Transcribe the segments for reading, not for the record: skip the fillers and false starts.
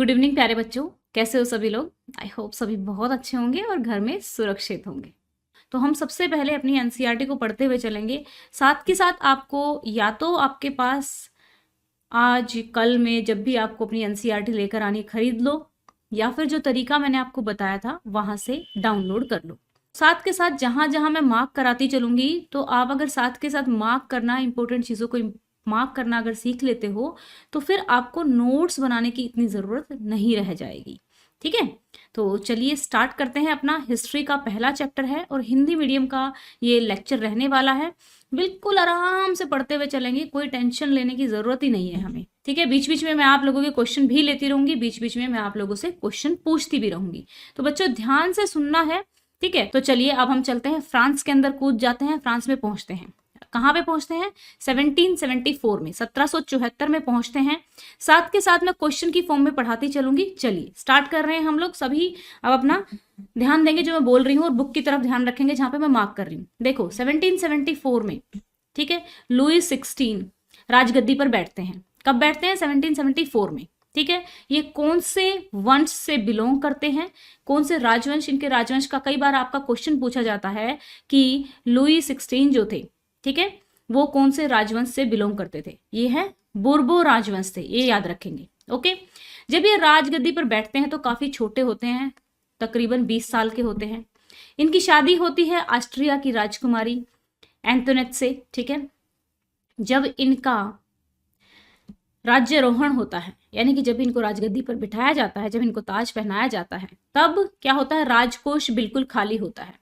Good evening प्यारे बच्चों, कैसे हो सभी लोग। आई होप सभी बहुत अच्छे होंगे और घर में सुरक्षित होंगे। तो हम सबसे पहले अपनी एनसीईआरटी को पढ़ते हुए चलेंगे। साथ के साथ आपको या तो आपके पास आज कल में जब भी आपको अपनी एनसीईआरटी लेकर आनी खरीद लो, या फिर जो तरीका मैंने आपको बताया था वहां से डाउनलोड कर लो। साथ के साथ जहां जहां मैं मार्क कराती चलूंगी, तो आप अगर साथ के साथ मार्क करना, इंपॉर्टेंट चीज़ों को मार्क करना अगर सीख लेते हो, तो फिर आपको नोट्स बनाने की इतनी ज़रूरत नहीं रह जाएगी। ठीक है, तो चलिए स्टार्ट करते हैं। अपना हिस्ट्री का पहला चैप्टर है और हिंदी मीडियम का ये लेक्चर रहने वाला है। बिल्कुल आराम से पढ़ते हुए चलेंगे, कोई टेंशन लेने की ज़रूरत ही नहीं है हमें। ठीक है, बीच बीच में मैं आप लोगों के क्वेश्चन भी लेती रहूंगी, बीच बीच में मैं आप लोगों से क्वेश्चन पूछती भी रहूंगी। तो बच्चों ध्यान से सुनना है। ठीक है, तो चलिए अब हम चलते हैं, फ्रांस के अंदर कूद जाते हैं, फ्रांस में पहुंचते हैं। कहाँ पे पहुंचते हैं? 1774 में, 1774 में पहुंचते हैं। साथ के साथ मैं क्वेश्चन की फॉर्म में पढ़ाती चलूंगी। चलिए स्टार्ट कर रहे हैं हम लोग सभी। अब अपना ध्यान देंगे जो मैं बोल रही हूँ और बुक की तरफ ध्यान रखेंगे जहां पे मैं मार्क कर रही हूँ। देखो 1774 में, ठीक है, लुई 16 राजगद्दी पर बैठते हैं। कब बैठते हैं? 1774 में। ठीक है, ये कौन से वंश से बिलोंग करते हैं, कौन से राजवंश, इनके राजवंश का कई बार आपका क्वेश्चन पूछा जाता है कि लुई 16 जो थे, ठीक है, वो कौन से राजवंश से बिलोंग करते थे। ये है बोर्बो राजवंश थे, ये याद रखेंगे। ओके, जब ये राजगद्दी पर बैठते हैं तो काफी छोटे होते हैं, तकरीबन 20 साल के होते हैं। इनकी शादी होती है ऑस्ट्रिया की राजकुमारी एंटोनेट से। ठीक है, जब इनका राज्यारोहण होता है, यानी कि जब इनको राजगद्दी पर बिठाया जाता है, जब इनको ताज पहनाया जाता है, तब क्या होता है? राजकोष बिल्कुल खाली होता है।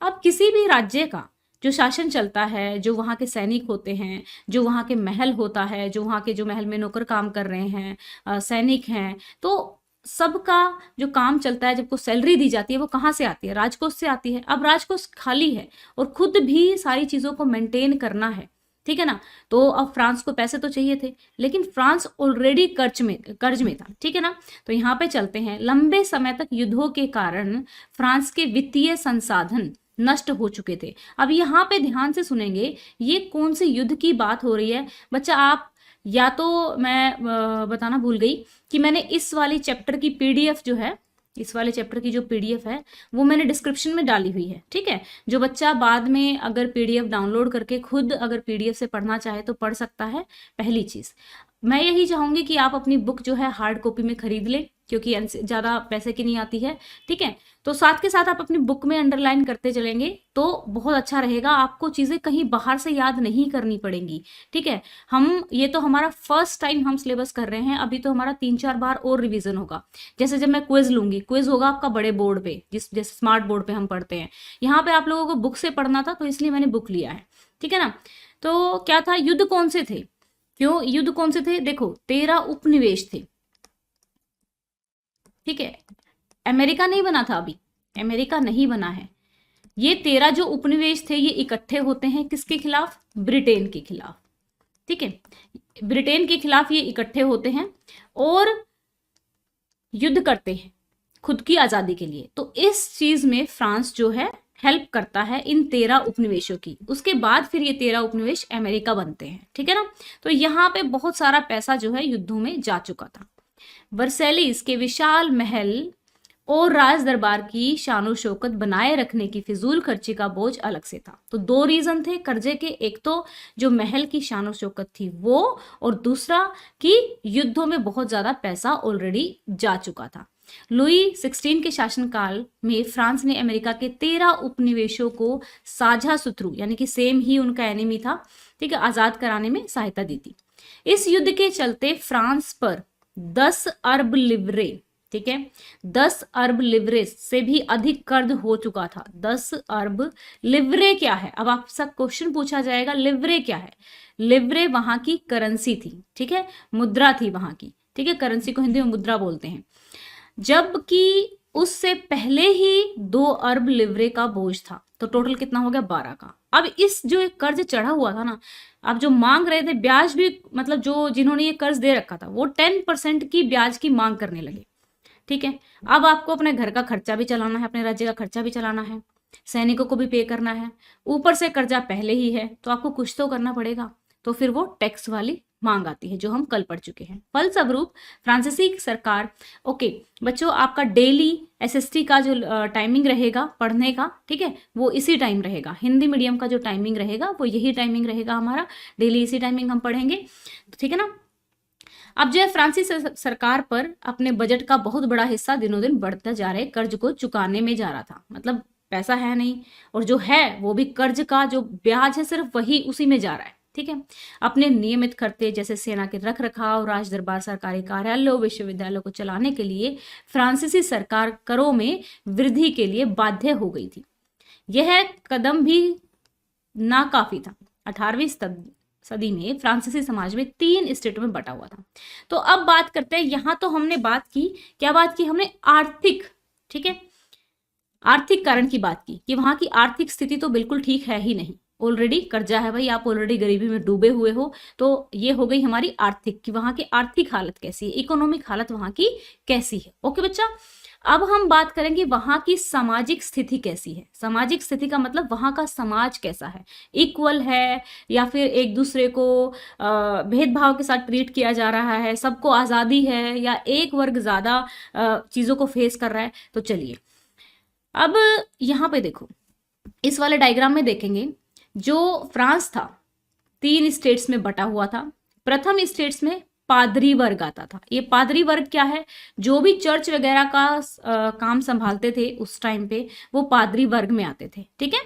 अब किसी भी राज्य का जो शासन चलता है, जो वहाँ के सैनिक होते हैं, जो वहाँ के महल होता है, जो वहाँ के जो महल में नौकर काम कर रहे हैं, सैनिक हैं, तो सबका जो काम चलता है, जब को सैलरी दी जाती है, वो कहाँ से आती है? राजकोष से आती है। अब राजकोष खाली है और खुद भी सारी चीज़ों को मेंटेन करना है। ठीक है ना, तो अब फ्रांस को पैसे तो चाहिए थे, लेकिन फ्रांस ऑलरेडी कर्ज में था। ठीक है ना, तो यहाँ पे चलते हैं। लंबे समय तक युद्धों के कारण फ्रांस के वित्तीय संसाधन नष्ट हो चुके थे। अब यहाँ पे ध्यान से सुनेंगे, ये कौन से युद्ध की बात हो रही है बच्चा। आप या तो मैं बताना भूल गई कि मैंने इस वाली चैप्टर की पीडीएफ जो है, इस वाले चैप्टर की जो पीडीएफ है वो मैंने डिस्क्रिप्शन में डाली हुई है। ठीक है, जो बच्चा बाद में अगर पीडीएफ डाउनलोड करके खुद अगर पीडीएफ से पढ़ना चाहे तो पढ़ सकता है। पहली चीज मैं यही चाहूंगी कि आप अपनी बुक जो है हार्ड कॉपी में खरीद लें, क्योंकि ज़्यादा पैसे की नहीं आती है। ठीक है, तो साथ के साथ आप अपनी बुक में अंडरलाइन करते चलेंगे तो बहुत अच्छा रहेगा, आपको चीज़ें कहीं बाहर से याद नहीं करनी पड़ेंगी। ठीक है, हम ये तो हमारा फर्स्ट टाइम हम सिलेबस कर रहे हैं, अभी तो हमारा 3-4 बार और रिवीजन होगा। जैसे जब मैं क्विज लूंगी, क्विज होगा आपका बड़े बोर्ड पे, जैसे स्मार्ट बोर्ड पे हम पढ़ते हैं, यहाँ पे आप लोगों को बुक से पढ़ना था तो इसलिए मैंने बुक लिया है। ठीक है ना, तो क्या था, युद्ध कौन से थे, क्यों युद्ध कौन से थे? देखो 13 उपनिवेश थे। ठीक है, अमेरिका नहीं बना था, अभी अमेरिका नहीं बना है। ये 13 जो उपनिवेश थे ये इकट्ठे होते हैं किसके खिलाफ? ब्रिटेन के खिलाफ। ठीक है, ब्रिटेन के खिलाफ ये इकट्ठे होते हैं और युद्ध करते हैं खुद की आजादी के लिए। तो इस चीज में फ्रांस जो है हेल्प करता है इन 13 उपनिवेशों की। उसके बाद फिर ये 13 उपनिवेश अमेरिका बनते हैं। ठीक है ना, तो यहाँ पे बहुत सारा पैसा जो है युद्धों में जा चुका था। वर्सेलिस के विशाल महल और राज दरबार की शानो शौकत बनाए रखने की फिजूल खर्ची का बोझ अलग से था। तो 2 रीजन थे कर्जे के, एक तो जो महल की शानो शौकत थी वो, और दूसरा कि युद्धों में बहुत ज्यादा पैसा ऑलरेडी जा चुका था। लुई 16 के शासनकाल में फ्रांस ने अमेरिका के 13 उपनिवेशों को साझा शत्रु, यानी कि सेम ही उनका एनिमी था, ठीक है, आजाद कराने में सहायता दी थी। इस युद्ध के चलते फ्रांस पर 10 अरब लिवरे, ठीक है, 10 अरब लिवरे से भी अधिक कर्ज हो चुका था। 10 अरब लिवरे क्या है? अब आपसे क्वेश्चन पूछा जाएगा लिवरे क्या है? लिवरे वहां की करेंसी थी। ठीक है, मुद्रा थी वहां की। ठीक है, करेंसी को हिंदी में मुद्रा बोलते हैं। जबकि उससे पहले ही 2 अरब लिवरे का बोझ था, तो टोटल कितना हो गया? 12 का। अब इस जो एक कर्ज चढ़ा हुआ था ना, अब जो मांग रहे थे ब्याज भी, मतलब जो जिन्होंने ये कर्ज दे रखा था वो 10% की ब्याज की मांग करने लगे। ठीक है, अब आपको अपने घर का खर्चा भी चलाना है, अपने राज्य का खर्चा भी चलाना है, सैनिकों को भी पे करना है, ऊपर से कर्जा पहले ही है, तो आपको कुछ तो करना पड़ेगा। तो फिर वो टैक्स वाली मांग आती है, जो हम कल पढ़ चुके हैं। फलस्वरूप फ्रांसीसी सरकार, ओके बच्चों, आपका डेली एसएसटी का जो टाइमिंग रहेगा पढ़ने का, ठीक है, वो इसी टाइम रहेगा। हिंदी मीडियम का जो टाइमिंग रहेगा वो यही टाइमिंग रहेगा हमारा, डेली इसी टाइमिंग हम पढ़ेंगे, ठीक है ना। अब जो है फ्रांसीसी सरकार पर अपने बजट का बहुत बड़ा हिस्सा दिनों दिन बढ़ता जा रहे कर्ज को चुकाने में जा रहा था। मतलब पैसा है नहीं, और जो है वो भी कर्ज का जो ब्याज है सिर्फ वही उसी में जा रहा है, ठीक है। अपने नियमित खर्चे जैसे सेना के रख रखाव, राज दरबार, सरकारी कार्यालयों, विश्वविद्यालयों को चलाने के लिए फ्रांसीसी सरकार करों में वृद्धि के लिए बाध्य हो गई थी। यह कदम भी नाकाफी था। 18वीं सदी में फ्रांसीसी समाज में 3 स्टेटों में बटा हुआ था। तो अब बात करते हैं, यहां तो हमने बात की, क्या बात की हमने, आर्थिक, ठीक है, आर्थिक कारण की बात की कि वहां की आर्थिक स्थिति तो बिल्कुल ठीक है ही नहीं, ऑलरेडी कर्जा है भाई, आप ऑलरेडी गरीबी में डूबे हुए हो। तो ये हो गई हमारी आर्थिक, कि वहां की आर्थिक हालत कैसी है, इकोनॉमिक हालत वहां की कैसी है। ओके बच्चा, अब हम बात करेंगे वहां की सामाजिक स्थिति कैसी है। सामाजिक स्थिति का मतलब वहां का समाज कैसा है, इक्वल है या फिर एक दूसरे को भेदभाव के साथ ट्रीट किया जा रहा है, सबको आजादी है, या एक वर्ग ज्यादा चीजों को फेस कर रहा है। तो चलिए अब यहाँ पे देखो, इस वाले डायग्राम में देखेंगे, जो फ्रांस था 3 स्टेट्स में बटा हुआ था। प्रथम स्टेट्स में पादरी वर्ग आता था। ये पादरी वर्ग क्या है, जो भी चर्च वगैरह का काम संभालते थे उस टाइम पे, वो पादरी वर्ग में आते थे, ठीक है।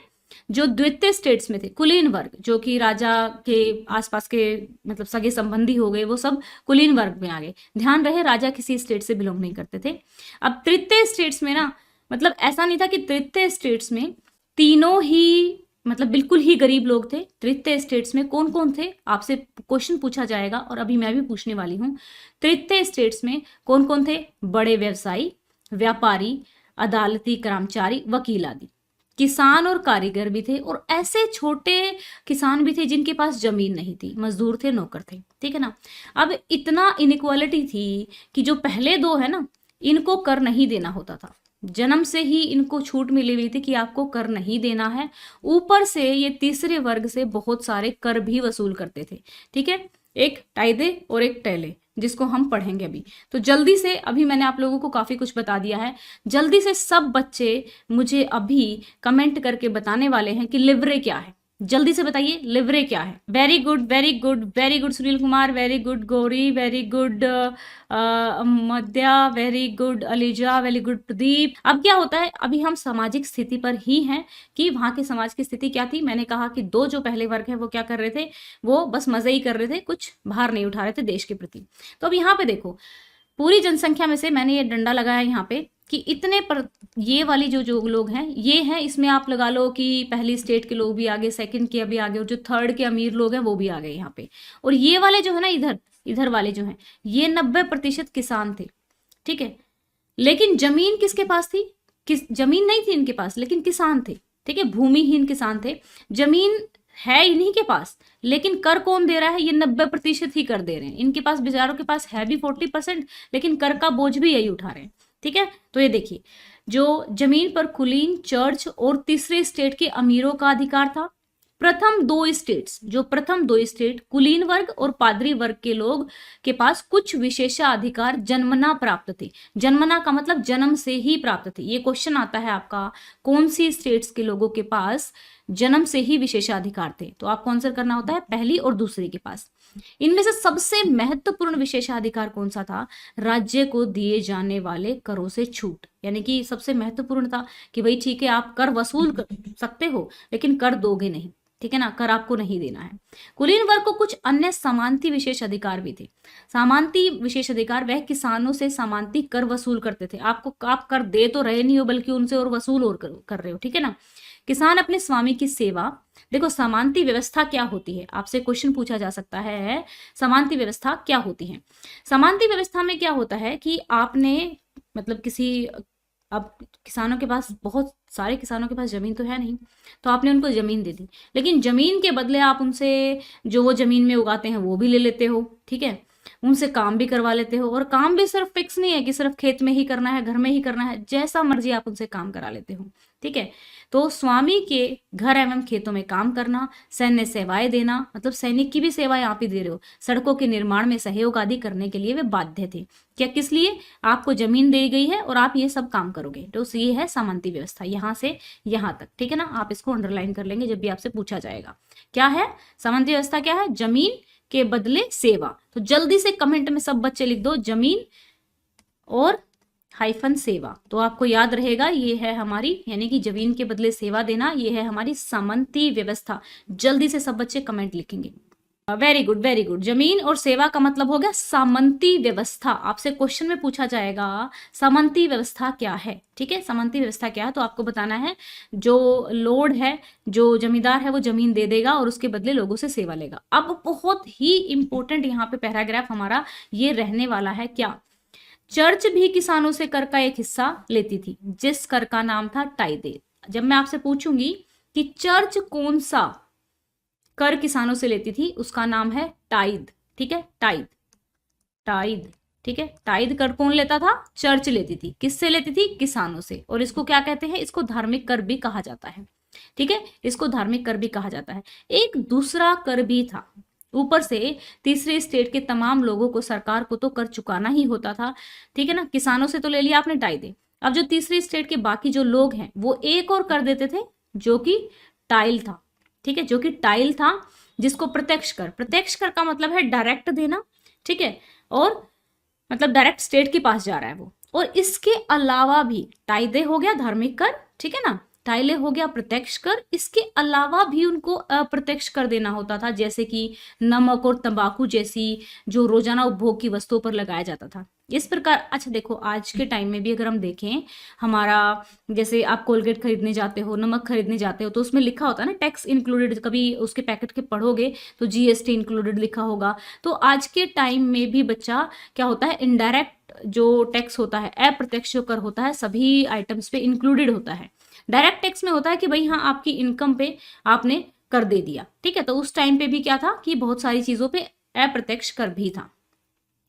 जो द्वितीय स्टेट्स में थे कुलीन वर्ग, जो कि राजा के आसपास के मतलब सगे संबंधी हो गए, वो सब कुलीन वर्ग में आ गए। ध्यान रहे, राजा किसी स्टेट से बिलोंग नहीं करते थे। अब तृतीय स्टेट्स में ना, मतलब ऐसा नहीं था कि तृतीय स्टेट्स में तीनों ही मतलब बिल्कुल ही गरीब लोग थे। तृतीय स्टेट्स में कौन कौन थे, आपसे क्वेश्चन पूछा जाएगा और अभी मैं भी पूछने वाली हूं। तृतीय स्टेट्स में कौन कौन थे, बड़े व्यवसायी, व्यापारी, अदालती कर्मचारी, वकील आदि। किसान और कारीगर भी थे, और ऐसे छोटे किसान भी थे जिनके पास जमीन नहीं थी, मजदूर थे, नौकर थे, ठीक है ना। अब इतना इनइक्वालिटी थी कि जो पहले 2 है ना, इनको कर नहीं देना होता था। जन्म से ही इनको छूट मिली हुई थी कि आपको कर नहीं देना है। ऊपर से ये तीसरे वर्ग से बहुत सारे कर भी वसूल करते थे, ठीक है। एक टाइदे और एक टैले, जिसको हम पढ़ेंगे अभी। तो जल्दी से, अभी मैंने आप लोगों को काफी कुछ बता दिया है, जल्दी से सब बच्चे मुझे अभी कमेंट करके बताने वाले हैं कि लिवरे क्या है। जल्दी से बताइए लिवरे क्या है। Very good, very good, very good Sunil Kumar, very good Gauri, very good Madhya, very good Aliza, very good Pradeep. अब क्या होता है, अभी हम सामाजिक स्थिति पर ही हैं कि वहां के समाज की स्थिति क्या थी। मैंने कहा कि 2 जो पहले वर्ग है वो क्या कर रहे थे, वो बस मजे ही कर रहे थे, कुछ भार नहीं उठा रहे थे देश के प्रति। तो अब यहाँ पे देखो, पूरी जनसंख्या में से मैंने ये डंडा लगाया यहाँ पे कि इतने पर, ये वाली जो लोग हैं ये हैं, इसमें आप लगा लो कि पहली स्टेट के लोग भी आगे, सेकंड के भी आगे, और जो थर्ड के अमीर लोग हैं वो भी आ गए यहाँ पे। और ये वाले जो है ना, इधर वाले जो हैं, ये 90% किसान थे, ठीक है। लेकिन जमीन किसके पास थी, जमीन नहीं थी इनके पास, लेकिन किसान थे, ठीक है, भूमिहीन किसान थे। जमीन है इन्हीं के पास, लेकिन कर कौन दे रहा है, ये 90% ही कर दे रहे हैं। इनके पास, बेचारों के पास है भी 40%, लेकिन कर का बोझ भी यही उठा रहे हैं, ठीक है। तो ये देखिए, जो जमीन पर कुलीन, चर्च और तीसरे स्टेट के अमीरों का अधिकार था। प्रथम 2 स्टेट्स, जो प्रथम 2 स्टेट कुलीन वर्ग और पादरी वर्ग के लोग के पास कुछ विशेषाधिकार जन्मना प्राप्त थे। जन्मना का मतलब जन्म से ही प्राप्त थे। ये क्वेश्चन आता है आपका, कौन सी स्टेट्स के लोगों के पास जन्म से ही विशेषाधिकार थे, तो आपको आंसर करना होता है पहली और दूसरी के पास। इनमें से सबसे महत्वपूर्ण विशेषाधिकार कौन सा था, राज्य को दिए जाने वाले करों से छूट। यानी कि सबसे महत्वपूर्ण था कि भाई ठीक है, आप कर वसूल कर सकते हो, लेकिन कर दोगे नहीं, ठीक है ना, कर आपको नहीं देना है। कुलीन वर्ग को कुछ अन्य समानती विशेष अधिकार भी थे। समानती विशेष अधिकार, वह किसानों से समानती कर वसूल करते थे। आप कर दे तो रहे नहीं हो, बल्कि उनसे और वसूल और कर रहे हो, ठीक है ना। किसान अपने स्वामी की सेवा, देखो समानती व्यवस्था क्या होती है, आपसे क्वेश्चन पूछा जा सकता है, समानती व्यवस्था क्या होती है। समानती व्यवस्था में क्या होता है कि आपने मतलब अब किसानों के पास, बहुत सारे किसानों के पास जमीन तो है नहीं, तो आपने उनको जमीन दे दी, लेकिन जमीन के बदले आप उनसे जो वो जमीन में उगाते हैं वो भी ले लेते हो, ठीक है। उनसे काम भी करवा लेते हो, और काम भी सिर्फ फिक्स नहीं है कि सिर्फ खेत में ही करना है, घर में ही करना है, जैसा मर्जी आप उनसे काम करा लेते हो। ठीक है, तो स्वामी के घर एवं खेतों में काम करना, सैन्य सेवाएं देना, मतलब सैनिक की भी सेवाएं आप ही दे रहे हो, सड़कों के निर्माण में सहयोग आदि करने के लिए वे बाध्य थे। क्या, किस लिए? आपको जमीन दी गई है और आप ये सब काम करोगे, तो ये है सामंती व्यवस्था, यहां से यहां तक। ठीक है ना, आप इसको अंडरलाइन कर लेंगे जब भी आपसे पूछा जाएगा। क्या है सामंती व्यवस्था? क्या है? जमीन के बदले सेवा। तो जल्दी से कमेंट में सब बच्चे लिख दो, जमीन और हाइफन सेवा, तो आपको याद रहेगा ये है हमारी, यानी कि जमीन के बदले सेवा देना, ये है हमारी सामंती व्यवस्था। जल्दी से सब बच्चे कमेंट लिखेंगे। Very good, very good. जमीन और सेवा का मतलब हो गया सामंती व्यवस्था। आपसे क्वेश्चन में पूछा जाएगा सामंती व्यवस्था क्या है। ठीक है, सामंती व्यवस्था क्या है, तो आपको बताना है जो लॉर्ड है, जो जमींदार है, वो जमीन दे देगा और उसके बदले लोगों से सेवा लेगा। अब बहुत ही इंपॉर्टेंट यहाँ पे पैराग्राफ हमारा ये रहने वाला है। क्या? चर्च भी किसानों से कर का एक हिस्सा लेती थी, जिस कर का नाम था टाइदे। जब मैं आपसे पूछूंगी कि चर्च कौन सा कर किसानों से लेती थी, उसका नाम है टाइद। ठीक है, टाइद, टाइद। ठीक है, टाइद कर कौन लेता था? चर्च लेती थी। किससे लेती थी? किसानों से। और इसको क्या कहते हैं? इसको धार्मिक कर भी कहा जाता है। ठीक है, इसको धार्मिक कर भी कहा जाता है। एक दूसरा कर भी था, ऊपर से तीसरे स्टेट के तमाम लोगों को, सरकार को तो कर चुकाना ही होता था। ठीक है ना, किसानों से तो ले लिया आपने टाइदे, अब जो तीसरी स्टेट के बाकी जो लोग हैं वो एक और कर देते थे, जो कि टाइल था। ठीक है, जो कि टाइल था, जिसको प्रत्यक्ष कर, प्रत्यक्ष कर का मतलब है डायरेक्ट देना। ठीक है, और मतलब डायरेक्ट स्टेट के पास जा रहा है वो। और इसके अलावा भी टाइदे हो गया धार्मिक कर, ठीक है ना, टाइले हो गया प्रत्यक्ष कर, इसके अलावा भी उनको अप्रत्यक्ष कर देना होता था, जैसे कि नमक और तंबाकू जैसी जो रोजाना उपभोग की वस्तुओं पर लगाया जाता था। इस प्रकार, अच्छा देखो, आज के टाइम में भी अगर हम देखें, हमारा जैसे आप कोलगेट खरीदने जाते हो, नमक खरीदने जाते हो, तो उसमें लिखा होता है ना टैक्स इंक्लूडेड, कभी उसके पैकेट के पढ़ोगे तो जीएसटी इंक्लूडेड लिखा होगा। तो आज के टाइम में भी बच्चा क्या होता है, इनडायरेक्ट जो टैक्स होता है, अप्रत्यक्ष जो कर होता है, सभी आइटम्स पे इंक्लूडेड होता है। डायरेक्ट टैक्स में होता है कि भाई हाँ, आपकी इनकम पे आपने कर दे दिया। ठीक है, तो उस टाइम पे भी क्या था कि बहुत सारी चीजों पे अप्रत्यक्ष कर भी था।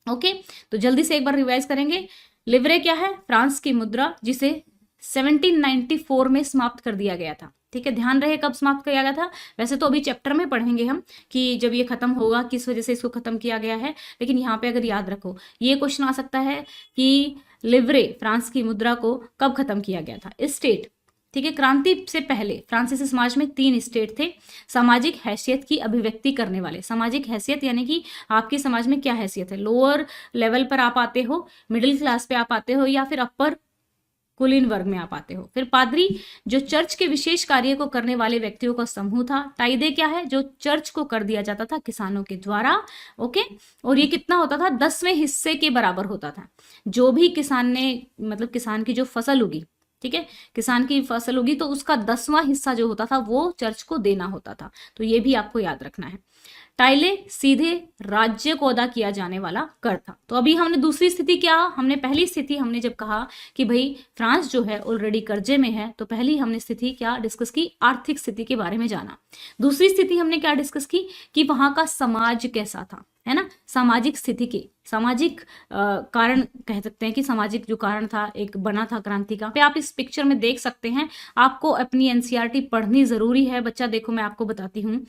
ओके, तो जल्दी से एक बार रिवाइज करेंगे। लिवरे क्या है? फ्रांस की मुद्रा, जिसे 1794 में समाप्त कर दिया गया था। ठीक है, ध्यान रहे कब समाप्त किया गया था। वैसे तो अभी चैप्टर में पढ़ेंगे हम कि जब ये खत्म होगा, किस वजह से इसको खत्म किया गया है, लेकिन यहाँ पे अगर याद रखो, ये क्वेश्चन आ सकता है कि लिवरे फ्रांस की मुद्रा को कब खत्म किया गया था। स्टेट, ठीक है, क्रांति से पहले फ्रांसीसी समाज में 3 स्टेट थे सामाजिक हैसियत की अभिव्यक्ति करने वाले। सामाजिक हैसियत यानी कि आपके समाज में क्या हैसियत है, लोअर लेवल पर आप आते हो, मिडिल क्लास पे आप आते हो, या फिर अपर कुलीन वर्ग में आप आते हो। फिर पादरी, जो चर्च के विशेष कार्य को करने वाले व्यक्तियों का समूह था। टाइदे क्या है? जो चर्च को कर दिया जाता था किसानों के द्वारा। ओके, और ये कितना होता था? 10वें हिस्से के बराबर होता था। जो भी किसान ने, मतलब किसान की जो फसल उगी, ठीक है, किसान की फसल होगी तो उसका 10वां हिस्सा जो होता था वो चर्च को देना होता था। तो ये भी आपको याद रखना है। टाइले सीधे राज्य को अदा किया जाने वाला कर था। तो अभी हमने दूसरी स्थिति क्या, हमने पहली स्थिति हमने जब कहा कि भाई फ्रांस जो है ऑलरेडी कर्जे में है, तो पहली हमने स्थिति क्या डिस्कस की? आर्थिक स्थिति के बारे में जाना। दूसरी स्थिति हमने क्या डिस्कस की कि वहां का समाज कैसा था, है ना, सामाजिक स्थिति के, सामाजिक कारण कह सकते हैं कि सामाजिक जो कारण था एक बना था क्रांति का। पे आप इस पिक्चर में देख सकते हैं। आपको अपनी एनसीईआरटी पढ़नी जरूरी है बच्चा। देखो मैं आपको बताती हूँ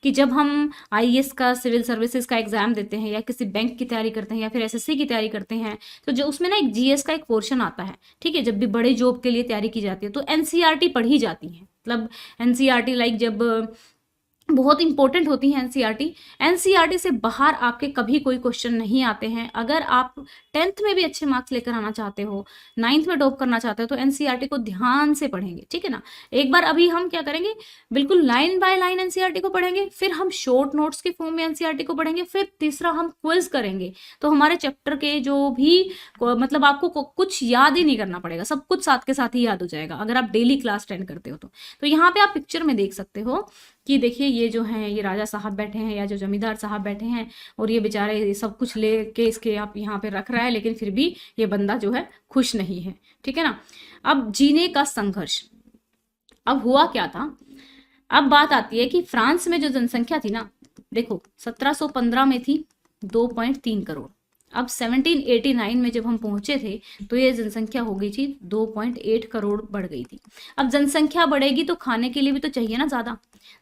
कि जब हम आईएएस का, सिविल सर्विसेज का एग्जाम देते हैं, या किसी बैंक की तैयारी करते हैं, या फिर एसएससी की तैयारी करते हैं, तो जो उसमें ना एक जीएस का एक पोर्शन आता है। ठीक है, जब भी बड़े जॉब के लिए तैयारी की जाती है तो एनसीईआरटी पढ़ी जाती है। मतलब एनसीईआरटी लाइक जब बहुत इंपॉर्टेंट होती है एनसीईआरटी। एनसीईआरटी से बाहर आपके कभी कोई क्वेश्चन नहीं आते हैं। अगर आप 10th में भी अच्छे मार्क्स लेकर आना चाहते हो, 9th में टॉप करना चाहते हो, तो एनसीईआरटी को ध्यान से पढ़ेंगे। ठीक है ना, एक बार अभी हम क्या करेंगे, बिल्कुल लाइन बाय लाइन एनसीईआरटी को पढ़ेंगे, फिर हम शॉर्ट नोट्स के फॉर्म में एनसीईआरटी को पढ़ेंगे, फिर तीसरा हम क्विज करेंगे। तो हमारे चैप्टर के जो भी मतलब आपको कुछ याद ही नहीं करना पड़ेगा, सब कुछ साथ के साथ ही याद हो जाएगा अगर आप डेली क्लास अटेंड करते हो तो यहाँ पे आप पिक्चर में देख सकते हो कि देखिए ये जो हैं, ये राजा साहब बैठे हैं, या जो जमींदार साहब बैठे हैं, और ये बेचारे ये सब कुछ लेके इसके आप यहाँ पे रख रहा है, लेकिन फिर भी ये बंदा जो है खुश नहीं है। ठीक है ना, अब जीने का संघर्ष। अब हुआ क्या था, अब बात आती है कि फ्रांस में जो जनसंख्या थी ना, देखो 1715 में थी 2.3 करोड़। अब 1789 में जब हम पहुंचे थे तो ये जनसंख्या हो गई थी 2.8 करोड़, बढ़ गई थी। अब जनसंख्या बढ़ेगी तो खाने के लिए भी तो चाहिए ना ज़्यादा,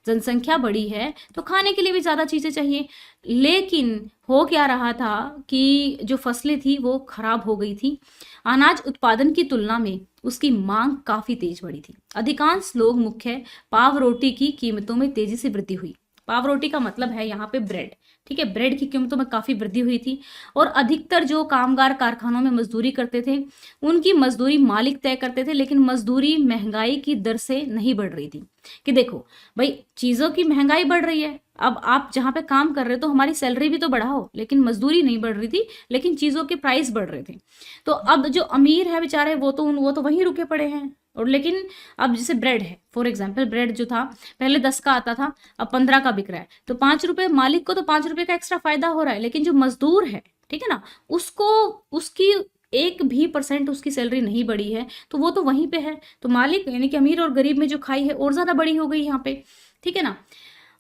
जनसंख्या बढ़ी है तो खाने के लिए भी ज़्यादा चीज़ें चाहिए। लेकिन हो क्या रहा था कि जो फसलें थी वो खराब हो गई थी। अनाज उत्पादन की तुलना में उसकी मांग काफ़ी तेज बढ़ी थी। अधिकांश लोग मुख्य पाव रोटी की कीमतों में तेजी से वृद्धि हुई। पाव रोटी का मतलब है यहाँ पे ब्रेड, ठीक है। ब्रेड की कीमतों में काफ़ी वृद्धि हुई थी और अधिकतर जो कामगार कारखानों में मजदूरी करते थे उनकी मजदूरी मालिक तय करते थे, लेकिन मजदूरी महंगाई की दर से नहीं बढ़ रही थी। कि देखो भाई, चीज़ों की महंगाई बढ़ रही है, अब आप जहाँ पे काम कर रहे हो तो हमारी सैलरी भी तो बढ़ाओ, लेकिन मजदूरी नहीं बढ़ रही थी, लेकिन चीज़ों के प्राइस बढ़ रहे थे। तो अब जो अमीर है बेचारे वो तो वहीं रुके पड़े हैं। और लेकिन अब जैसे ब्रेड है, फॉर एग्जाम्पल ब्रेड जो था पहले 10 का आता था, अब 15 का बिक रहा है, तो 5 रुपए मालिक को तो 5 रुपए का एक्स्ट्रा फायदा हो रहा है, लेकिन जो मजदूर है, ठीक है ना, उसको उसकी 1% उसकी सैलरी नहीं बढ़ी है, तो वो तो वहीं पे है। तो मालिक यानी कि अमीर और गरीब में जो खाई है और ज्यादा बड़ी हो गई यहाँ पे, ठीक है ना।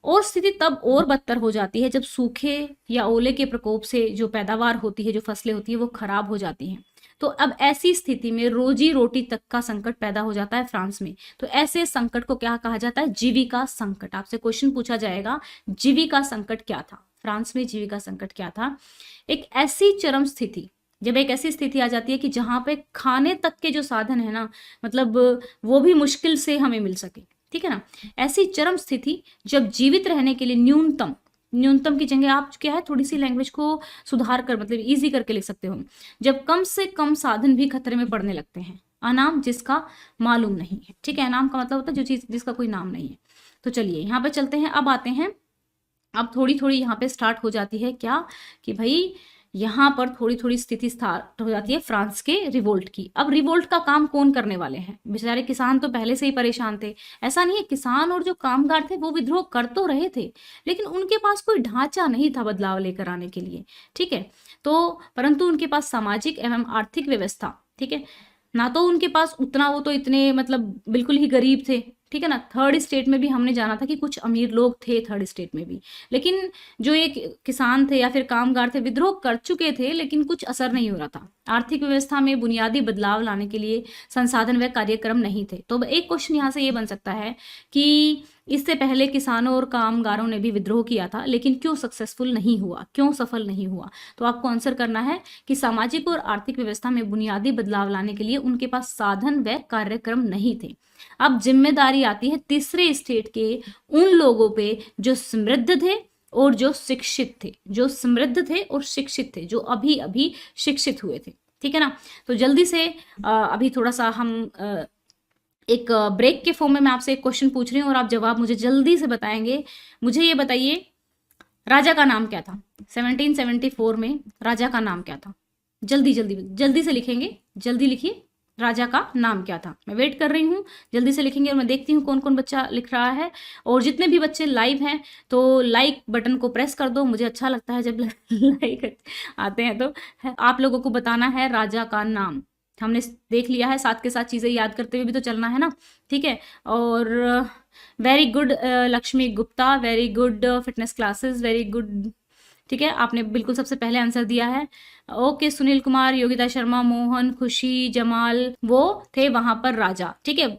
और स्थिति तब और बदतर हो जाती है जब सूखे या ओले के प्रकोप से जो पैदावार होती है, जो फसलें होती है, वो खराब हो जाती हैं। तो अब ऐसी स्थिति में रोजी रोटी तक का संकट पैदा हो जाता है फ्रांस में। तो ऐसे संकट को क्या कहा जाता है? जीविका संकट। आपसे क्वेश्चन पूछा जाएगा, जीविका संकट क्या था? फ्रांस में जीविका संकट क्या था? एक ऐसी चरम स्थिति, जब एक ऐसी स्थिति आ जाती है कि जहां पे खाने तक के जो साधन है ना, मतलब वो भी मुश्किल से हमें मिल सके, ठीक है ना। ऐसी चरम स्थिति जब जीवित रहने के लिए न्यूनतम की जगह आप क्या है, थोड़ी सी लैंग्वेज को सुधार कर मतलब इजी करके लिख सकते हो, जब कम से कम साधन भी खतरे में पड़ने लगते हैं। अनाम जिसका मालूम नहीं है, ठीक है। अनाम का मतलब होता है जो चीज जिसका कोई नाम नहीं है। तो चलिए यहाँ पे चलते हैं, अब आते हैं, अब थोड़ी थोड़ी यहाँ पे स्टार्ट हो जाती है क्या कि भाई यहाँ पर थोड़ी थोड़ी स्थिति स्टार्ट हो जाती है फ्रांस के रिवोल्ट की। अब रिवोल्ट का काम कौन करने वाले हैं? बेचारे किसान तो पहले से ही परेशान थे। ऐसा नहीं है, किसान और जो कामगार थे वो विद्रोह कर तो रहे थे, लेकिन उनके पास कोई ढांचा नहीं था बदलाव लेकर आने के लिए, ठीक है। तो परंतु उनके पास सामाजिक एवं आर्थिक व्यवस्था, ठीक है, ना तो उनके पास उतना, वो तो इतने मतलब बिल्कुल ही गरीब थे, ठीक है ना। थर्ड स्टेट में भी हमने जाना था कि कुछ अमीर लोग थे थर्ड स्टेट में भी, लेकिन जो एक किसान थे या फिर कामगार थे विद्रोह कर चुके थे, लेकिन कुछ असर नहीं हो रहा था। आर्थिक व्यवस्था में बुनियादी बदलाव लाने के लिए संसाधन व कार्यक्रम नहीं थे। तो एक क्वेश्चन यहाँ से ये बन सकता है कि इससे पहले किसानों और कामगारों ने भी विद्रोह किया था, लेकिन क्यों सक्सेसफुल नहीं हुआ, क्यों सफल नहीं हुआ? तो आपको आंसर करना है कि सामाजिक और आर्थिक व्यवस्था में बुनियादी बदलाव लाने के लिए उनके पास साधन व कार्यक्रम नहीं थे। अब जिम्मेदारी आती है तीसरे स्टेट के उन लोगों पे जो समृद्ध थे और जो शिक्षित थे, जो समृद्ध थे और शिक्षित थे, जो अभी अभी शिक्षित हुए थे, ठीक है ना। तो जल्दी से अभी थोड़ा सा हम एक ब्रेक के फॉर्म में मैं आपसे एक क्वेश्चन पूछ रही हूँ और आप जवाब मुझे जल्दी से बताएंगे। मुझे ये बताइए, राजा का नाम क्या था 1774 में? राजा का नाम क्या था? जल्दी जल्दी जल्दी से लिखेंगे, जल्दी लिखिए, राजा का नाम क्या था? मैं वेट कर रही हूँ, जल्दी से लिखेंगे और मैं देखती हूँ कौन कौन बच्चा लिख रहा है। और जितने भी बच्चे लाइव हैं तो लाइक बटन को प्रेस कर दो, मुझे अच्छा लगता है जब लाइक आते हैं। तो आप लोगों को बताना है राजा का नाम। हमने देख लिया है, साथ के साथ चीज़ें याद करते हुए भी तो चलना है ना, ठीक है। और very good Lakshmi Gupta, very good fitness classes, very good, ठीक है, आपने बिल्कुल सबसे पहले आंसर दिया है। ओके, सुनील कुमार, योगिता शर्मा, मोहन, खुशी, जमाल, वो थे वहां पर राजा, ठीक है।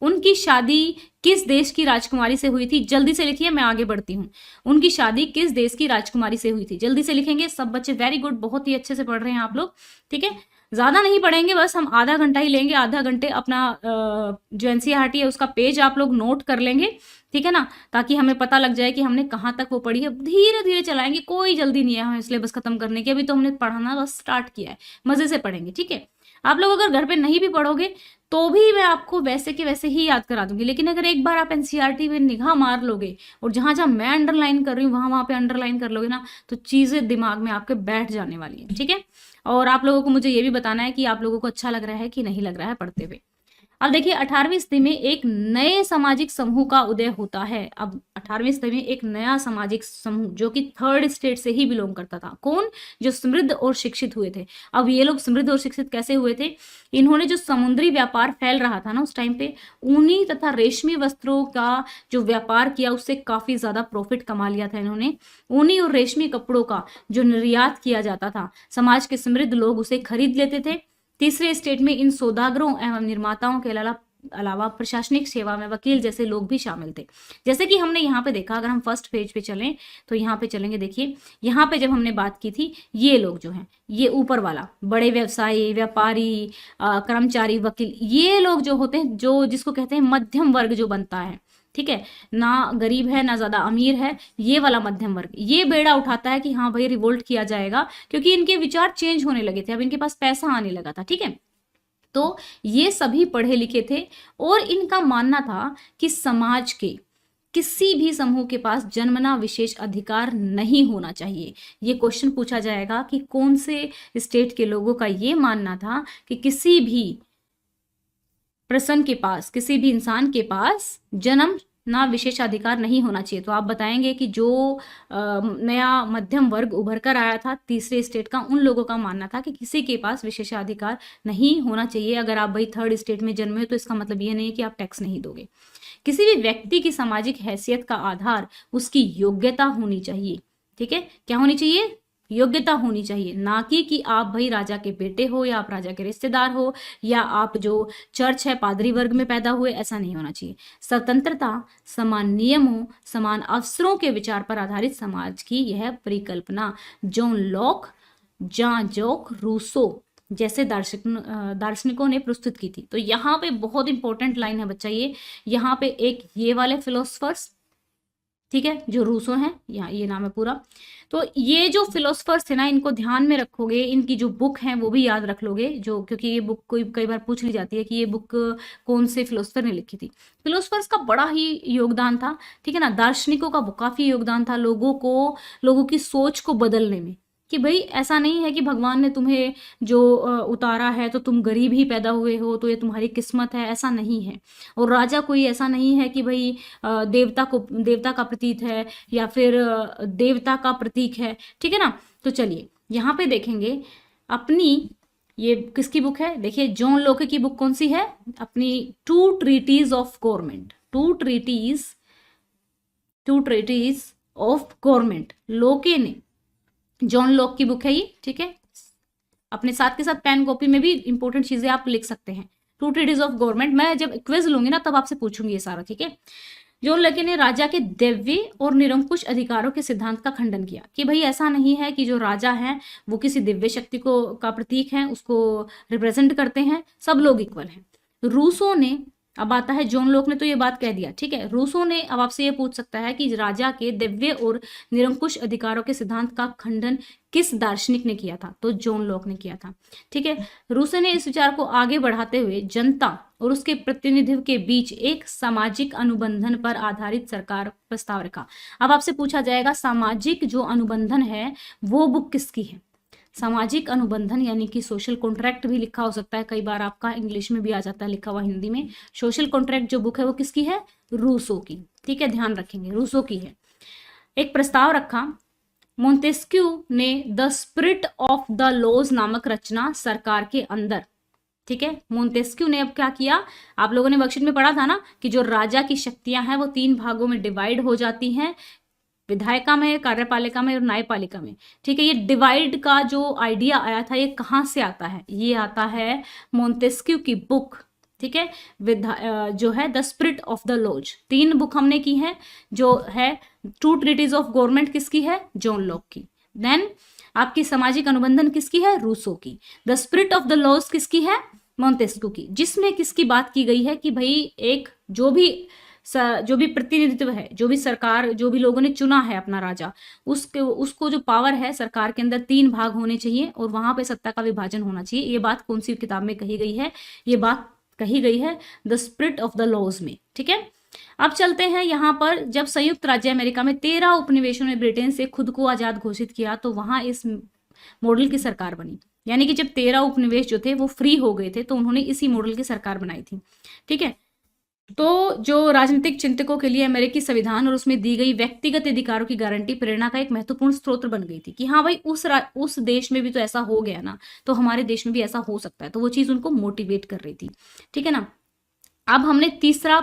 उनकी शादी किस देश की राजकुमारी से हुई थी? जल्दी से लिखिए, मैं आगे बढ़ती हूँ। उनकी शादी किस देश की राजकुमारी से हुई थी? जल्दी से लिखेंगे सब बच्चे, वेरी गुड, बहुत ही अच्छे से पढ़ रहे हैं आप लोग, ठीक है। ज्यादा नहीं पढ़ेंगे, बस हम आधा घंटा ही लेंगे, आधा घंटे अपना जो एनसीईआरटी है उसका पेज आप लोग नोट कर लेंगे, ठीक है ना, ताकि हमें पता लग जाए कि हमने कहाँ तक वो पढ़ी है। धीरे धीरे चलाएंगे, कोई जल्दी नहीं है हमें सिलेबस खत्म करने की, अभी तो हमने पढ़ाना बस स्टार्ट किया है, मजे से पढ़ेंगे, ठीक है। आप लोग अगर घर पे नहीं भी पढ़ोगे तो भी मैं आपको वैसे के वैसे ही याद करा दूंगी, लेकिन अगर एक बार आप एनसीईआरटी में निगाह मार लोगे और जहां जहां मैं अंडरलाइन कर रही हूँ वहां वहां पे अंडरलाइन कर लोगे ना, तो चीजें दिमाग में आपके बैठ जाने वाली है, ठीक है। और आप लोगों को मुझे ये भी बताना है कि आप लोगों को अच्छा लग रहा है कि नहीं लग रहा है पढ़ते हुए। अब देखिए 18वीं सदी में एक नए सामाजिक समूह का उदय होता है। अब 18वीं सदी में एक नया सामाजिक समूह जो कि थर्ड स्टेट से ही बिलोंग करता था। कौन? जो समृद्ध और शिक्षित हुए थे। अब ये लोग समृद्ध और शिक्षित कैसे हुए थे? इन्होंने जो समुद्री व्यापार फैल रहा था ना उस टाइम पे, ऊनी तथा रेशमी वस्त्रों का जो व्यापार किया उससे काफी ज्यादा प्रॉफिट कमा लिया था इन्होंने। ऊनी और रेशमी कपड़ों का जो निर्यात किया जाता था, समाज के समृद्ध लोग उसे खरीद लेते थे। तीसरे स्टेट में इन सौदागरों एवं निर्माताओं के अलावा प्रशासनिक सेवा में वकील जैसे लोग भी शामिल थे। जैसे कि हमने यहाँ पे देखा, अगर हम फर्स्ट पेज पे चलें तो यहाँ पे चलेंगे, देखिए यहाँ पे जब हमने बात की थी, ये लोग जो हैं, ये ऊपर वाला बड़े व्यवसायी, व्यापारी, कर्मचारी, वकील, ये लोग जो होते हैं, जो जिसको कहते हैं मध्यम वर्ग जो बनता है, ठीक है, ना गरीब है ना ज्यादा अमीर है, ये वाला मध्यम वर्ग ये बेड़ा उठाता है कि हाँ भाई रिवोल्ट किया जाएगा, क्योंकि इनके विचार चेंज होने लगे थे, अब इनके पास पैसा आने लगा था। ठीक है, तो ये सभी पढ़े लिखे थे और इनका मानना था कि समाज के किसी भी समूह के पास जन्मना विशेष अधिकार नहीं होना चाहिए। ये क्वेश्चन पूछा जाएगा कि कौन से स्टेट के लोगों का ये मानना था कि किसी भी पर्सन के पास, किसी भी इंसान के पास जन्म ना विशेषाधिकार नहीं होना चाहिए। तो आप बताएंगे कि जो नया मध्यम वर्ग उभर कर आया था तीसरे स्टेट का, उन लोगों का मानना था कि किसी के पास विशेषाधिकार नहीं होना चाहिए। अगर आप भाई थर्ड स्टेट में जन्मे हो तो इसका मतलब ये नहीं कि आप टैक्स नहीं दोगे। किसी भी व्यक्ति की सामाजिक हैसियत का आधार उसकी योग्यता होनी चाहिए। ठीक है, क्या होनी चाहिए? योग्यता होनी चाहिए, ना कि आप भाई राजा के बेटे हो या आप राजा के रिश्तेदार हो या आप जो चर्च है पादरी वर्ग में पैदा हुए, ऐसा नहीं होना चाहिए। स्वतंत्रता, समान नियमों, समान अवसरों के विचार पर आधारित समाज की यह परिकल्पना John Locke, John Jacques Rousseau जैसे दार्शनिकों ने प्रस्तुत की थी। तो यहाँ पे बहुत इंपॉर्टेंट लाइन है बच्चा, ये यहाँ पे एक ये वाले फिलोसफर्स, ठीक है, जो रूसो हैं, यहाँ ये नाम है पूरा। तो ये जो फिलोसफर्स थे ना, इनको ध्यान में रखोगे, इनकी जो बुक है वो भी याद रख लोगे, जो क्योंकि ये बुक कोई कई बार पूछ ली जाती है कि ये बुक कौन से फिलोसफर ने लिखी थी। फिलोसफर्स का बड़ा ही योगदान था, ठीक है ना, दार्शनिकों का काफी योगदान था लोगों की सोच को बदलने में, कि भाई ऐसा नहीं है कि भगवान ने तुम्हें जो उतारा है तो तुम गरीब ही पैदा हुए हो तो ये तुम्हारी किस्मत है, ऐसा नहीं है। और राजा कोई ऐसा नहीं है कि भाई देवता का प्रतीक है या फिर देवता का प्रतीक है। ठीक है ना, तो चलिए यहाँ पे देखेंगे अपनी, ये किसकी बुक है, देखिए जॉन लोके की बुक कौन सी है, अपनी two treaties of government, two treaties of government, Locke ने, जॉन लॉक की बुक है ये। ठीक है, अपने साथ के साथ पेन कॉपी में भी इंपॉर्टेंट चीजें आप लिख सकते हैं। टू ट्रीटीज ऑफ गवर्नमेंट, मैं जब क्विज लूंगी ना तब आपसे पूछूंगी ये सारा। ठीक है, जॉन लॉक ने राजा के दैव्य और निरंकुश अधिकारों के सिद्धांत का खंडन किया कि भाई ऐसा नहीं है कि जो राजा है वो किसी दिव्य शक्ति को का प्रतीक है, उसको रिप्रेजेंट करते हैं, सब लोग इक्वल हैं। रूसो ने, अब आता है जॉन लॉक ने तो ये बात कह दिया, ठीक है, रूसो ने अब आपसे ये पूछ सकता है कि राजा के दिव्य और निरंकुश अधिकारों के सिद्धांत का खंडन किस दार्शनिक ने किया था? तो जॉन लॉक ने किया था। ठीक है, रूसो ने इस विचार को आगे बढ़ाते हुए जनता और उसके प्रतिनिधित्व के बीच एक सामाजिक अनुबंधन पर आधारित सरकार प्रस्ताव रखा। अब आपसे पूछा जाएगा सामाजिक जो अनुबंधन है वो बुक किसकी है? सामाजिक अनुबंधन यानी कि सोशल कॉन्ट्रैक्ट भी लिखा हो सकता है, कई बार आपका इंग्लिश में भी आ जाता है लिखा हुआ हिंदी में। सोशल कॉन्ट्रैक्ट जो बुक है वो किसकी है? रूसो की। ठीक है, ध्यान रखेंगे रूसो की है। एक प्रस्ताव रखा मोंटेस्क्यू ने the spirit of the laws नामक रचना सरकार के अंदर। ठीक है, मोंटेस्क्यू ने अब क्या किया, आप लोगों ने वर्कशीट में पढ़ा था ना कि जो राजा की शक्तियां हैं वो 3 भागों में डिवाइड हो जाती हैं, विधायिका में, कार्यपालिका में और न्यायपालिका में। ठीक है, ये डिवाइड का जो आइडिया आया था ये कहाँ से आता है? ये आता है मोंटेस्क्यू की बुक। ठीक है, जो है the spirit of the laws. 3 book हमने की है, जो है टू ट्रीटीज ऑफ गवर्नमेंट किसकी है? जॉन लॉक की। देन आपकी सामाजिक अनुबंधन किसकी है? रूसो की। The spirit of the laws किसकी है? मोंटेस्क्यू की, जिसमें किसकी बात की गई है कि भाई एक जो भी प्रतिनिधित्व है, जो भी सरकार, जो भी लोगों ने चुना है अपना राजा, उसको जो पावर है सरकार के अंदर 3 भाग होने चाहिए और वहां पे सत्ता का विभाजन होना चाहिए। ये बात कौन सी किताब में कही गई है? ये बात कही गई है the spirit of the laws में। ठीक है, अब चलते हैं यहाँ पर, जब संयुक्त राज्य अमेरिका में 13 उपनिवेशों ने ब्रिटेन से खुद को आजाद घोषित किया तो वहां इस मॉडल की सरकार बनी। यानी कि जब 13 उपनिवेश जो थे वो फ्री हो गए थे तो उन्होंने इसी मॉडल की सरकार बनाई थी। ठीक है, तो जो राजनीतिक चिंतकों के लिए अमेरिकी संविधान और उसमें दी गई व्यक्तिगत अधिकारों की गारंटी प्रेरणा का एक महत्वपूर्ण स्रोत बन गई थी कि हाँ भाई उस देश में भी तो ऐसा हो गया ना, तो हमारे देश में भी ऐसा हो सकता है, तो वो चीज उनको मोटिवेट कर रही थी। ठीक है ना। अब हमने तीसरा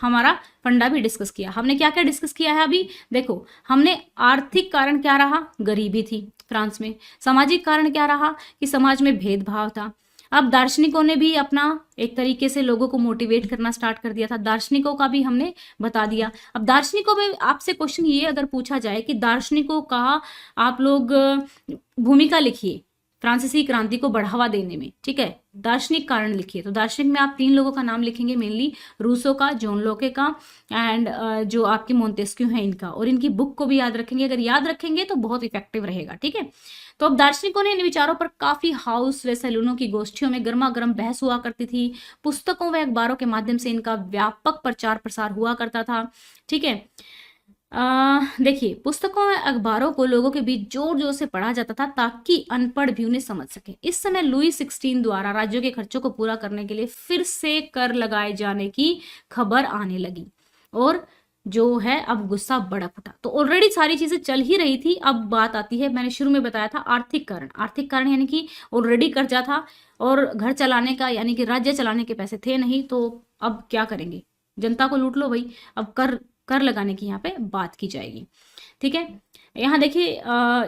हमारा फंडा भी डिस्कस किया। हमने क्या क्या डिस्कस किया है अभी देखो, हमने आर्थिक कारण क्या रहा, गरीबी थी फ्रांस में। सामाजिक कारण क्या रहा कि समाज में भेदभाव था। अब दार्शनिकों ने भी अपना एक तरीके से लोगों को मोटिवेट करना स्टार्ट कर दिया था, दार्शनिकों का भी हमने बता दिया। अब दार्शनिकों में आपसे क्वेश्चन ये अगर पूछा जाए कि दार्शनिकों का आप लोग भूमिका लिखिए फ्रांसीसी क्रांति को बढ़ावा देने में, ठीक है, दार्शनिक कारण लिखिए, तो दार्शनिक में आप 3 लोगों का नाम लिखेंगे, मेनली रूसो का, जॉन लोके का एंड जो आपके मोंटेस्क्यू हैं इनका, और इनकी बुक को भी याद रखेंगे। अगर याद रखेंगे तो बहुत इफेक्टिव रहेगा। ठीक है, तो अब दार्शनिकों ने इन विचारों पर काफी हाउस व सैलूनों की गोष्ठियों में गर्मा गर्म बहस हुआ करती थी। पुस्तकों व अखबारों के माध्यम से इनका व्यापक प्रचार प्रसार हुआ करता था। ठीक है, देखिए पुस्तकों और अखबारों को लोगों के बीच जोर जोर से पढ़ा जाता था ताकि अनपढ़ भी उन्हें समझ सके। इस समय लुई 16 द्वारा राज्यों के खर्चों को पूरा करने के लिए फिर से कर लगाए जाने की खबर आने लगी और जो है अब गुस्सा बड़ा फटा। तो ऑलरेडी सारी चीजें चल ही रही थी। अब बात आती है, मैंने शुरू में बताया था आर्थिक कारण। आर्थिक कारण यानी कि ऑलरेडी कर्जा था और घर चलाने का यानी कि राज्य चलाने के पैसे थे नहीं, तो अब क्या करेंगे, जनता को लूट लो भाई। अब कर लगाने की यहाँ पे बात की जाएगी। ठीक है, यहाँ देखिए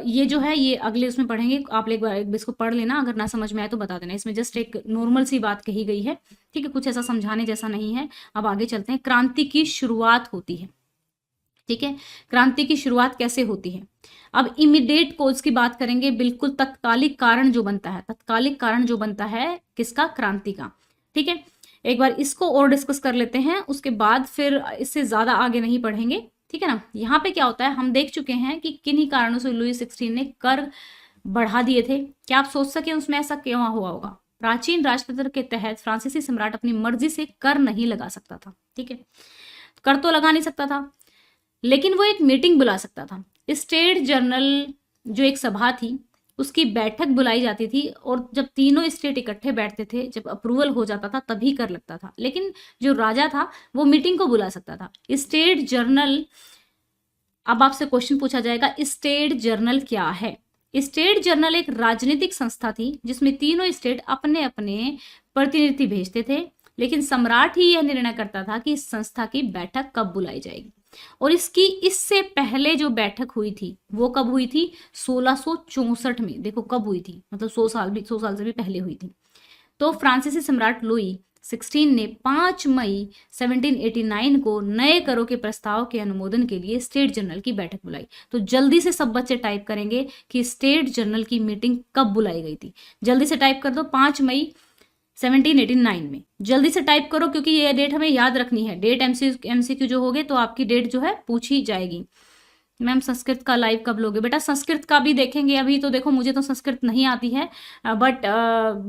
ये जो है ये अगले उसमें पढ़ेंगे, आप एक बार इसको पढ़ लेना, अगर ना समझ में आए तो बता देना। इसमें जस्ट एक नॉर्मल सी बात कही गई है। ठीक है, कुछ ऐसा समझाने जैसा नहीं है। अब आगे चलते हैं। क्रांति की शुरुआत होती है। ठीक है, क्रांति की शुरुआत कैसे होती है। अब इमीडिएट कोज की बात करेंगे, बिल्कुल तत्कालिक कारण जो बनता है, तत्कालिक कारण जो बनता है किसका, क्रांति का। ठीक है, एक बार इसको और डिस्कस कर लेते हैं, उसके बाद फिर इससे ज्यादा आगे नहीं पढ़ेंगे। ठीक है ना। यहाँ पे क्या होता है, हम देख चुके हैं कि किन्हीं कारणों से लुई 16 ने कर बढ़ा दिए थे। क्या आप सोच सके उसमें ऐसा क्यों हुआ होगा। प्राचीन राजतंत्र के तहत फ्रांसीसी सम्राट अपनी मर्जी से कर नहीं लगा सकता था। ठीक है, कर तो लगा नहीं सकता था, लेकिन वो एक मीटिंग बुला सकता था। स्टेट जर्नल जो एक सभा थी उसकी बैठक बुलाई जाती थी और जब तीनों स्टेट इकट्ठे बैठते थे, जब अप्रूवल हो जाता था तभी कर लगता था। लेकिन जो राजा था वो मीटिंग को बुला सकता था। स्टेट जर्नल, अब आपसे क्वेश्चन पूछा जाएगा स्टेट जर्नल क्या है। स्टेट जर्नल एक राजनीतिक संस्था थी जिसमें तीनों स्टेट अपने अपने प्रतिनिधि भेजते थे, लेकिन सम्राट ही यह निर्णय करता था कि इस संस्था की बैठक कब बुलाई जाएगी। और इससे पहले जो बैठक हुई थी वो कब हुई थी, 1664 में। देखो कब हुई थी, मतलब 100 साल से भी पहले हुई थी। तो फ्रांसीसी सम्राट लुई 16 ने 5 मई 1789 को नए करों के प्रस्ताव के अनुमोदन के लिए स्टेट जनरल की बैठक बुलाई। तो जल्दी से सब बच्चे टाइप करेंगे कि स्टेट जनरल की मीटिंग कब बुलाई गई थी। जल्दी से टाइप कर दो, 5 मई 1789 में। जल्दी से टाइप करो क्योंकि ये डेट हमें याद रखनी है। डेट एमसीक्यू जो होगे तो आपकी डेट जो है पूछी जाएगी। मैम संस्कृत का लाइव कब लोगे, बेटा संस्कृत का भी देखेंगे। अभी तो देखो मुझे तो संस्कृत नहीं आती है, बट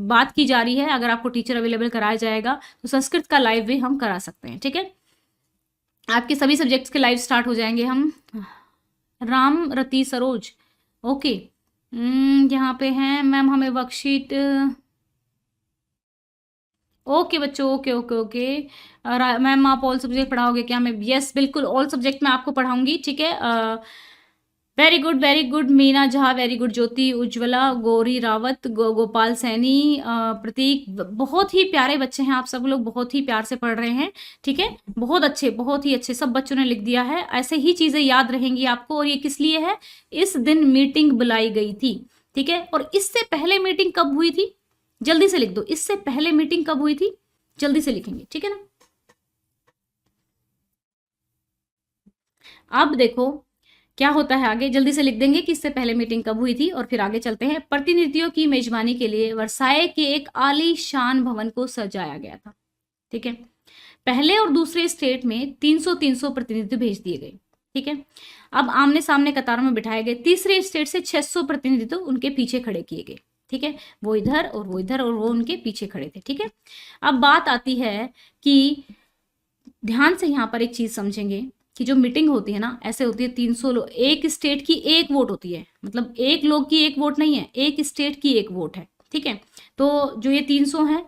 बात की जा रही है, अगर आपको टीचर अवेलेबल कराया जाएगा तो संस्कृत का लाइव भी हम करा सकते हैं। ठीक है, आपके सभी सब्जेक्ट्स के लाइव स्टार्ट हो जाएंगे हम। राम रति सरोज, ओके, यहाँ पे हैं मैम, हमें वर्कशीट, ओके बच्चों, ओके ओके ओके। मैम आप ऑल सब्जेक्ट पढ़ाओगे क्या मैम? यस बिल्कुल, ऑल सब्जेक्ट मैं आपको पढ़ाऊंगी। ठीक है, very good Meena Jha, very good Jyoti, Ujjwala, Gauri Rawat, Gopal Saini, Prateek, बहुत ही प्यारे बच्चे हैं आप सब लोग, बहुत ही प्यार से पढ़ रहे हैं। ठीक है, बहुत अच्छे, बहुत ही अच्छे, सब बच्चों ने लिख दिया है। ऐसे ही चीजें याद रहेंगी आपको। और ये किस लिए है, इस दिन मीटिंग बुलाई गई थी। ठीक है, और इससे पहले मीटिंग कब हुई थी, जल्दी से लिख दो, इससे पहले मीटिंग कब हुई थी, जल्दी से लिखेंगे। ठीक है ना। अब देखो क्या होता है आगे, जल्दी से लिख देंगे कि इससे पहले मीटिंग कब हुई थी और फिर आगे चलते हैं। प्रतिनिधियों की मेजबानी के लिए वर्साय के एक आलीशान भवन को सजाया गया था। ठीक है, पहले और दूसरे स्टेट में 300 प्रतिनिधि भेज दिए गए। ठीक है, अब आमने सामने कतारों में बिठाए गए। तीसरे स्टेट से 600 प्रतिनिधि तो उनके पीछे खड़े किए गए। ठीक है, वो इधर और वो इधर और वो उनके पीछे खड़े थे। ठीक है, अब बात आती है कि ध्यान से यहाँ पर एक चीज समझेंगे कि जो मीटिंग होती है ना, ऐसे होती है 300 लोग, एक स्टेट की एक वोट होती है, मतलब एक लोग की एक वोट नहीं है, एक स्टेट की एक वोट है। ठीक है। तो जो ये 300 है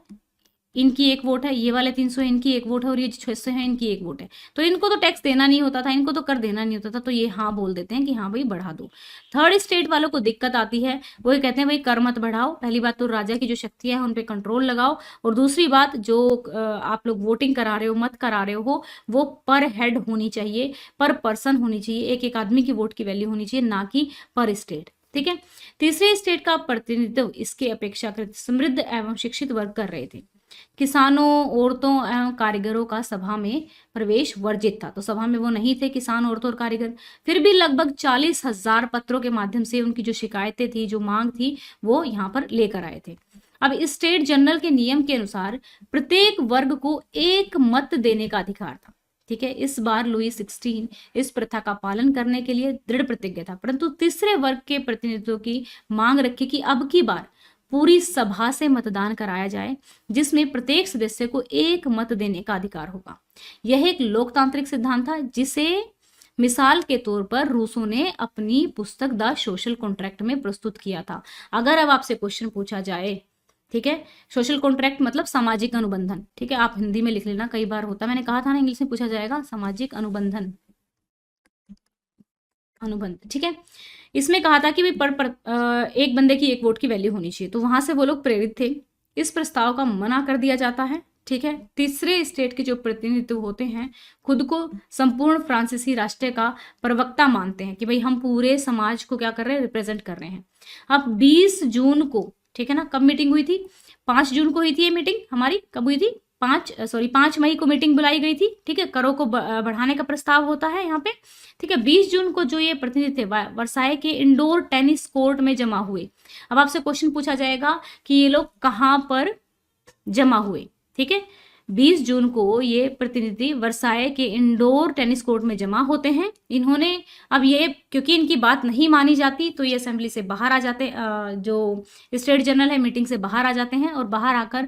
इनकी एक वोट है, ये वाले 300 इनकी एक वोट है, और ये 600 है इनकी एक वोट है। तो इनको तो टैक्स देना नहीं होता था, इनको तो कर देना नहीं होता था, तो ये हाँ बोल देते हैं कि हाँ भाई बढ़ा दो। थर्ड स्टेट वालों को दिक्कत आती है, वो ये कहते हैं भाई कर मत बढ़ाओ। पहली बात तो राजा की जो शक्तियां हैं उन पे कंट्रोल लगाओ, और दूसरी बात जो आप लोग वोटिंग करा रहे हो, मत करा रहे हो, वो पर हेड होनी चाहिए, पर पर्सन होनी चाहिए, एक एक आदमी की वोट की वैल्यू होनी चाहिए, ना कि पर स्टेट। ठीक है। तीसरे स्टेट का प्रतिनिधित्व इसके अपेक्षाकृत समृद्ध एवं शिक्षित वर्ग कर रहे थे। किसानों, औरतों एवं कारीगरों का सभा में प्रवेश वर्जित था, तो सभा में वो नहीं थे किसान, औरतों और कारीगर। फिर भी लगभग 40,000 पत्रों के माध्यम से उनकी जो शिकायतें थी, जो मांग थी, वो यहाँ पर लेकर आए थे। अब स्टेट जनरल के नियम के अनुसार प्रत्येक वर्ग को एक मत देने का अधिकार था। ठीक है। इस बार लुई 16 इस प्रथा का पालन करने के लिए दृढ़ प्रतिज्ञ था, परंतु तीसरे वर्ग के प्रतिनिधित्व की मांग रखी कि अब की बार पूरी सभा से मतदान कराया जाए, जिसमें प्रत्येक सदस्य को एक मत देने का अधिकार होगा। यह एक लोकतांत्रिक सिद्धांत था, जिसे मिसाल के तौर पर रूसों ने अपनी पुस्तक द सोशल कॉन्ट्रैक्ट में प्रस्तुत किया था। अगर अब आपसे क्वेश्चन पूछा जाए, ठीक है, सोशल कॉन्ट्रैक्ट मतलब सामाजिक अनुबंधन, ठीक है, आप हिंदी में लिख लेना, कई बार होता, मैंने कहा था ना इंग्लिश में पूछा जाएगा, सामाजिक अनुबंधन, अनुबंध, ठीक है। इसमें कहा था कि भाई एक बंदे की एक वोट की वैल्यू होनी चाहिए, तो वहां से वो लोग प्रेरित थे। इस प्रस्ताव का मना कर दिया जाता है। ठीक है। तीसरे स्टेट के जो प्रतिनिधित्व होते हैं खुद को संपूर्ण फ्रांसीसी राष्ट्र का प्रवक्ता मानते हैं कि भाई हम पूरे समाज को क्या कर रहे हैं, रिप्रेजेंट कर रहे हैं। अब 20 जून को, ठीक है ना, कब मीटिंग हुई थी? 5 जून को हुई थी ये मीटिंग हमारी। कब हुई थी? 5 मई को मीटिंग बुलाई गई थी। ठीक है। करों को बढ़ाने का प्रस्ताव होता है यहाँ पे। ठीक है। 20 जून को जो ये प्रतिनिधि थे वर्साई के इंडोर टेनिस कोर्ट में जमा हुए। अब आपसे क्वेश्चन पूछा जाएगा कि ये लोग कहाँ पर जमा हुए। ठीक है। 20 जून को ये प्रतिनिधि वर्साई के इंडोर टेनिस कोर्ट में जमा होते हैं। इन्होंने अब ये, क्योंकि इनकी बात नहीं मानी जाती, तो ये असेंबली से बाहर आ जाते, जो स्टेट जनरल है मीटिंग से बाहर आ जाते हैं, और बाहर आकर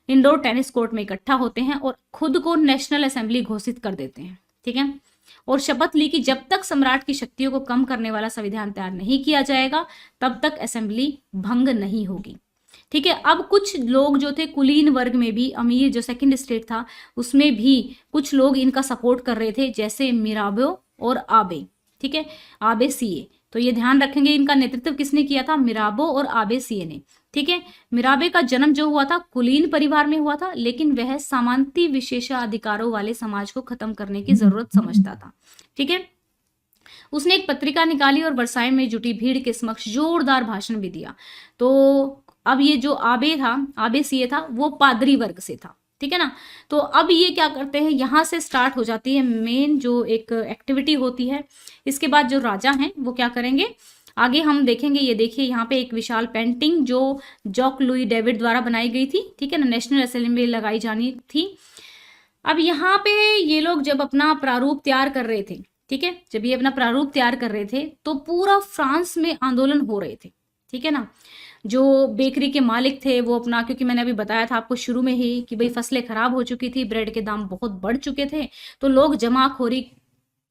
इंडोर टेनिस कोर्ट में इकट्ठा होते हैं और खुद को नेशनल असेंबली घोषित कर देते हैं। ठीक है। और शपथ ली कि जब तक सम्राट की शक्तियों को कम करने वाला संविधान तैयार नहीं किया जाएगा, तब तक असेंबली भंग नहीं होगी। ठीक है। अब कुछ लोग जो थे कुलीन वर्ग में भी, अमीर जो सेकंड स्टेट था उसमें भी कुछ लोग इनका सपोर्ट कर रहे थे, जैसे मिराबो और आबे। ठीक है। आबे सीए, तो ये ध्यान रखेंगे इनका नेतृत्व किसने किया था? मिराबो और आबे सीए ने। ठीक है। मिराबे का जन्म जो हुआ था कुलीन परिवार में हुआ था, लेकिन वह सामंती विशेषाधिकारों वाले समाज को खत्म करने की जरूरत समझता था। ठीक है। उसने एक पत्रिका निकाली और वर्साई में जुटी भीड़ के समक्ष जोरदार भाषण भी दिया। तो अब ये जो आबे था, आबे सीए था, वो पादरी वर्ग से था। ठीक है ना। तो अब ये क्या करते हैं, यहां से स्टार्ट हो जाती है मेन जो एक एक्टिविटी होती है। इसके बाद जो राजा हैं वो क्या करेंगे आगे हम देखेंगे। ये देखिए यहाँ पे एक विशाल पेंटिंग जो जॉक लुई डेविड द्वारा बनाई गई थी। ठीक है ना, नेशनल असेंबली में लगाई जानी थी। अब यहाँ पे ये लोग जब अपना प्रारूप तैयार कर रहे थे, ठीक है, जब ये अपना प्रारूप तैयार कर रहे थे तो पूरा फ्रांस में आंदोलन हो रहे थे। ठीक है ना। जो बेकरी के मालिक थे वो अपना, क्योंकि मैंने अभी बताया था आपको शुरू में ही कि भाई फसलें खराब हो चुकी थी, ब्रेड के दाम बहुत बढ़ चुके थे, तो लोग जमाखोरी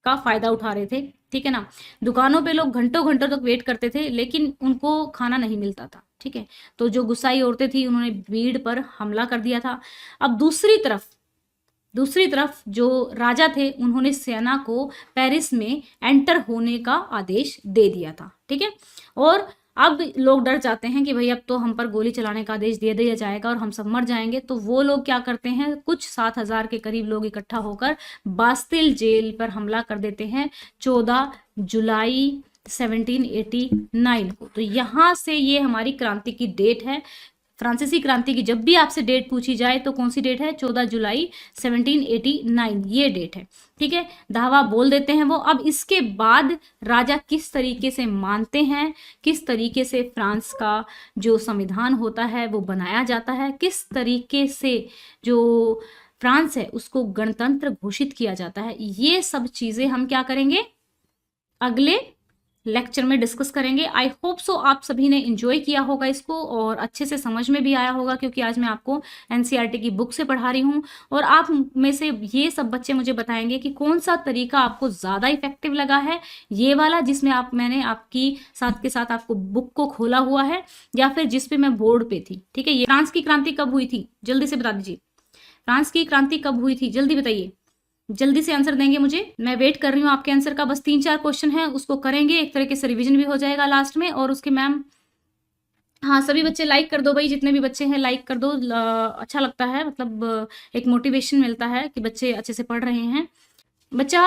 का फायदा उठा रहे थे। ठीक है ना। दुकानों पे लोग घंटों घंटों तक वेट करते थे, लेकिन उनको खाना नहीं मिलता था। ठीक है। तो जो गुस्साई औरतें थी उन्होंने भीड़ पर हमला कर दिया था। अब दूसरी तरफ जो राजा थे उन्होंने सेना को पेरिस में एंटर होने का आदेश दे दिया था। ठीक है। और अब लोग डर जाते हैं कि भाई अब तो हम पर गोली चलाने का आदेश दे दिया जाएगा और हम सब मर जाएंगे। तो वो लोग क्या करते हैं, कुछ 7,000 के करीब लोग इकट्ठा होकर बास्तिल जेल पर हमला कर देते हैं 14 जुलाई 1789 को। तो यहां से ये हमारी क्रांति की डेट है। फ्रांसीसी क्रांति की जब भी आपसे डेट पूछी जाए तो कौन सी डेट है? 14 जुलाई 1789 ये डेट है। ठीक है। दावा बोल देते हैं वो। अब इसके बाद राजा किस तरीके से मानते हैं, किस तरीके से फ्रांस का जो संविधान होता है वो बनाया जाता है, किस तरीके से जो फ्रांस है उसको गणतंत्र घोषित किया जाता है, ये सब चीजें हम क्या करेंगे अगले लेक्चर में डिस्कस करेंगे। आई होप सो आप सभी ने एंजॉय किया होगा इसको और अच्छे से समझ में भी आया होगा, क्योंकि आज मैं आपको एनसीईआरटी की बुक से पढ़ा रही हूँ। और आप में से ये सब बच्चे मुझे बताएंगे कि कौन सा तरीका आपको ज़्यादा इफेक्टिव लगा है, ये वाला जिसमें मैंने आपकी साथ के साथ आपको बुक को खोला हुआ है, या फिर जिस पे मैं बोर्ड पे थी। ठीक है, ये फ्रांस की क्रांति कब हुई थी, जल्दी से बता दीजिए। फ्रांस की क्रांति कब हुई थी, जल्दी बताइए, जल्दी से आंसर देंगे मुझे। मैं वेट कर रही हूँ आपके आंसर का। बस 3-4 क्वेश्चन है, उसको करेंगे, एक तरीके से रिवीजन भी हो जाएगा लास्ट में। और उसके मैम, हाँ सभी बच्चे लाइक कर दो भाई, जितने भी बच्चे हैं लाइक कर दो। अच्छा लगता है, मतलब एक मोटिवेशन मिलता है कि बच्चे अच्छे से पढ़ रहे हैं। बच्चा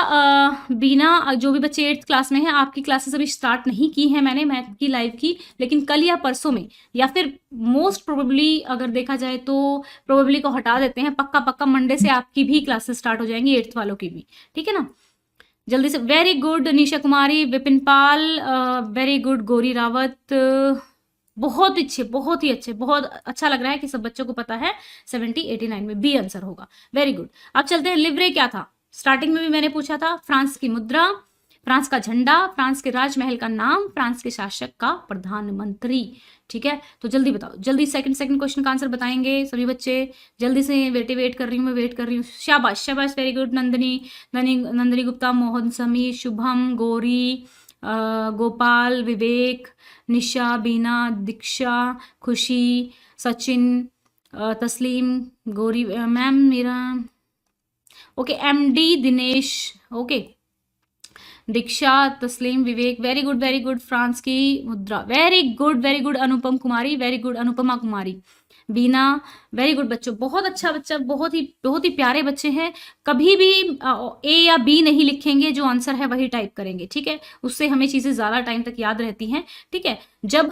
बीना, जो भी बच्चे 8th क्लास में हैं, आपकी क्लासेस अभी स्टार्ट नहीं की हैं मैंने मैथ की लाइव की, लेकिन कल या परसों में, या फिर मोस्ट प्रोबेबली अगर देखा जाए तो प्रोबेबली को हटा देते हैं, पक्का पक्का मंडे से आपकी भी क्लासेस स्टार्ट हो जाएंगी 8th वालों की भी। ठीक है ना, जल्दी से। वेरी गुड निशा कुमारी, विपिन पाल, वेरी गुड गौरी रावत, बहुत अच्छे, बहुत ही अच्छे, बहुत अच्छा लग रहा है कि सब बच्चों को पता है 70 89 में बी आंसर होगा। Very good. अब चलते हैं, लिवरे क्या था, स्टार्टिंग में भी मैंने पूछा था। फ्रांस की मुद्रा, फ्रांस का झंडा, फ्रांस के राजमहल का नाम, फ्रांस के शासक का प्रधानमंत्री। ठीक है, तो जल्दी बताओ, जल्दी सेकंड क्वेश्चन का आंसर बताएंगे सभी बच्चे, जल्दी से। वेट कर रही हूँ, मैं वेट कर रही हूँ। शाबाश शाबाश, वेरी गुड। नंदिनी गुप्ता, मोहन समी, शुभम, गौरी, गोपाल, विवेक, निशा, बीना, दीक्षा, खुशी, सचिन, तस्लीम, गौरी मैम मेरा, okay, MD Dinesh, okay, Diksha, Taslim, Vivek, very good very good. France की मुद्रा, very good Anupam Kumari, very good Anupama Kumari, Bina, very good बच्चों, बहुत अच्छा बच्चा, बहुत ही प्यारे बच्चे हैं। कभी भी ए या बी नहीं लिखेंगे, जो आंसर है वही टाइप करेंगे। ठीक है, उससे हमें चीजें ज्यादा टाइम तक याद रहती हैं। ठीक है, जब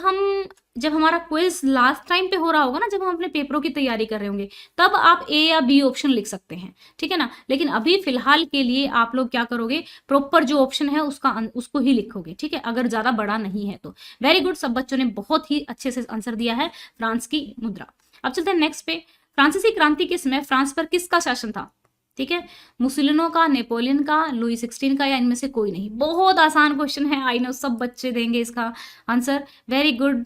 हमारा क्विज लास्ट टाइम पे हो रहा होगा ना, जब हम अपने पेपरों की तैयारी कर रहे होंगे, तब आप ए या बी ऑप्शन लिख सकते हैं। ठीक है ना, लेकिन अभी फिलहाल के लिए आप लोग क्या करोगे, प्रॉपर जो ऑप्शन है उसको ही लिखोगे। ठीक है, अगर ज्यादा बड़ा नहीं है तो। वेरी गुड, सब बच्चों ने बहुत ही अच्छे से आंसर दिया है, फ्रांस की मुद्रा। अब चलते हैं नेक्स्ट पे। फ्रांसीसी क्रांति के समय फ्रांस पर किसका शासन था? ठीक है, मुसोलिनो का, नेपोलियन का, लुई 16 का, या इनमें से कोई नहीं। बहुत आसान क्वेश्चन है, आई नो सब बच्चे देंगे इसका answer. Very good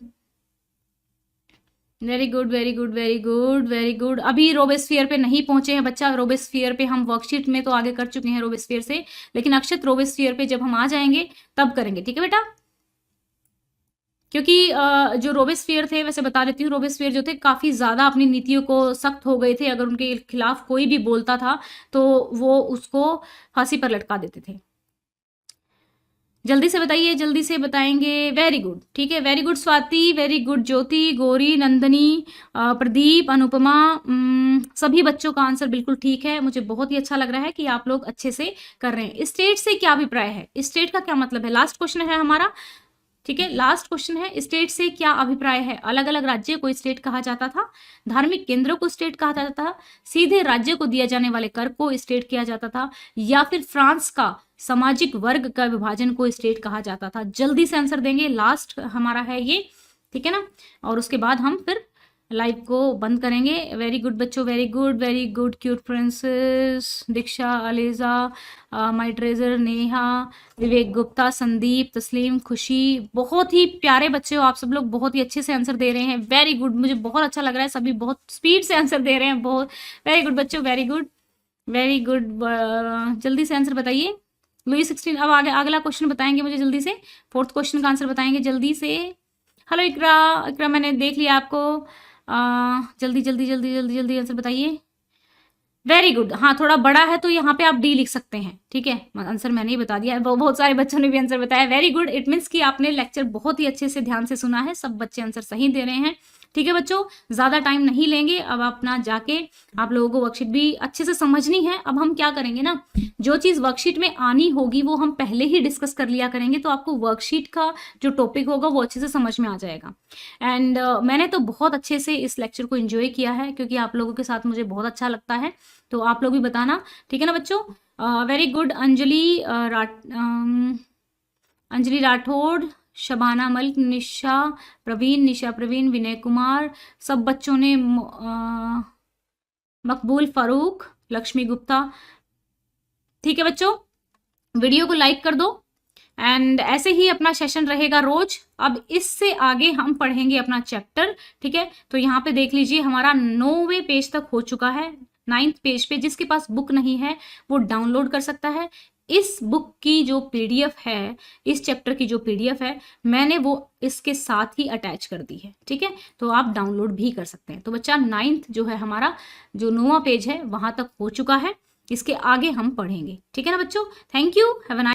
very good very good very good very good. अभी रोबेस्फियर पे नहीं पहुंचे हैं बच्चा, रोबेस्फियर पे हम वर्कशीट में तो आगे कर चुके हैं रोबेस्फियर से, लेकिन अक्षत रोबेस्फियर पे जब हम आ जाएंगे तब करेंगे। ठीक है बेटा, क्योंकि जो रोबेस्फियर थे, वैसे बता देती हूँ, रोबेस्फियर जो थे काफ़ी ज़्यादा अपनी नीतियों को सख्त हो गए थे। अगर उनके खिलाफ कोई भी बोलता था तो वो उसको फांसी पर लटका देते थे। जल्दी से बताइए, जल्दी से बताएंगे। वेरी गुड, ठीक है, very good Swati, very good Jyoti, Gauri, Nandini, Pradeep, Anupama, सभी बच्चों का आंसर बिल्कुल ठीक है। मुझे बहुत ही अच्छा लग रहा है कि आप लोग अच्छे से कर रहे हैं। स्टेट से क्या अभिप्राय है, स्टेट का क्या मतलब है, लास्ट क्वेश्चन है हमारा। ठीक है, लास्ट क्वेश्चन है, स्टेट से क्या अभिप्राय है? अलग अलग राज्य को स्टेट कहा जाता था, धार्मिक केंद्रों को स्टेट कहा जाता था, सीधे राज्य को दिया जाने वाले कर को स्टेट किया जाता था, या फिर फ्रांस का सामाजिक वर्ग का विभाजन को स्टेट कहा जाता था? जल्दी से आंसर देंगे, लास्ट हमारा है ये। ठीक है ना, और उसके बाद हम फिर लाइव को बंद करेंगे। वेरी गुड बच्चों, वेरी गुड क्यूट प्रिंसेस, दीक्षा, अलेजा, माई ट्रेजर, नेहा, विवेक गुप्ता, संदीप, तस्लीम, खुशी, बहुत ही प्यारे बच्चे हो आप सब लोग, बहुत ही अच्छे से आंसर दे रहे हैं। वेरी गुड, मुझे बहुत अच्छा लग रहा है, सभी बहुत स्पीड से आंसर दे रहे हैं, बहुत वेरी गुड बच्चों, वेरी गुड वेरी गुड। जल्दी से आंसर बताइए। लुई 16, अब आगे अगला क्वेश्चन बताएंगे मुझे जल्दी से, 4th क्वेश्चन का आंसर बताएंगे जल्दी से। हेलो इकरा, इकरा मैंने देख लिया आपको। जल्दी जल्दी जल्दी जल्दी जल्दी आंसर बताइए। वेरी गुड, हाँ थोड़ा बड़ा है तो यहाँ पे आप डी लिख सकते हैं। ठीक है, आंसर मैंने ही बता दिया है, बहुत सारे बच्चों ने भी आंसर बताया। वेरी गुड, इट मीन्स कि आपने लेक्चर बहुत ही अच्छे से ध्यान से सुना है, सब बच्चे आंसर सही दे रहे हैं। ठीक है बच्चों, ज्यादा टाइम नहीं लेंगे, अब अपना जाके आप लोगों को वर्कशीट भी अच्छे से समझनी है। अब हम क्या करेंगे ना, जो चीज वर्कशीट में आनी होगी वो हम पहले ही डिस्कस कर लिया करेंगे, तो आपको वर्कशीट का जो टॉपिक होगा वो अच्छे से समझ में आ जाएगा। एंड मैंने तो बहुत अच्छे से इस लेक्चर को एंजॉय किया है, क्योंकि आप लोगों के साथ मुझे बहुत अच्छा लगता है, तो आप लोग भी बताना। ठीक है ना बच्चों, वेरी गुड। अंजलि राठौड़, शबाना मलिक, निशा प्रवीण, विनय कुमार, सब बच्चों ने, मकबूल फारूक, लक्ष्मी गुप्ता। ठीक है बच्चों, वीडियो को लाइक कर दो, एंड ऐसे ही अपना सेशन रहेगा रोज। अब इससे आगे हम पढ़ेंगे अपना चैप्टर, ठीक है। तो यहाँ पे देख लीजिए हमारा 9वें पेज तक हो चुका है। 9th पेज पे जिसके पास बुक नहीं है वो डाउनलोड कर सकता है। इस बुक की जो पीडीएफ है, इस चैप्टर की जो पीडीएफ है, मैंने वो इसके साथ ही अटैच कर दी है, ठीक है। तो आप डाउनलोड भी कर सकते हैं। तो बच्चा 9th जो है हमारा, जो 9वां पेज है वहां तक हो चुका है। इसके आगे हम पढ़ेंगे, ठीक है ना बच्चों। Thank you, have a nice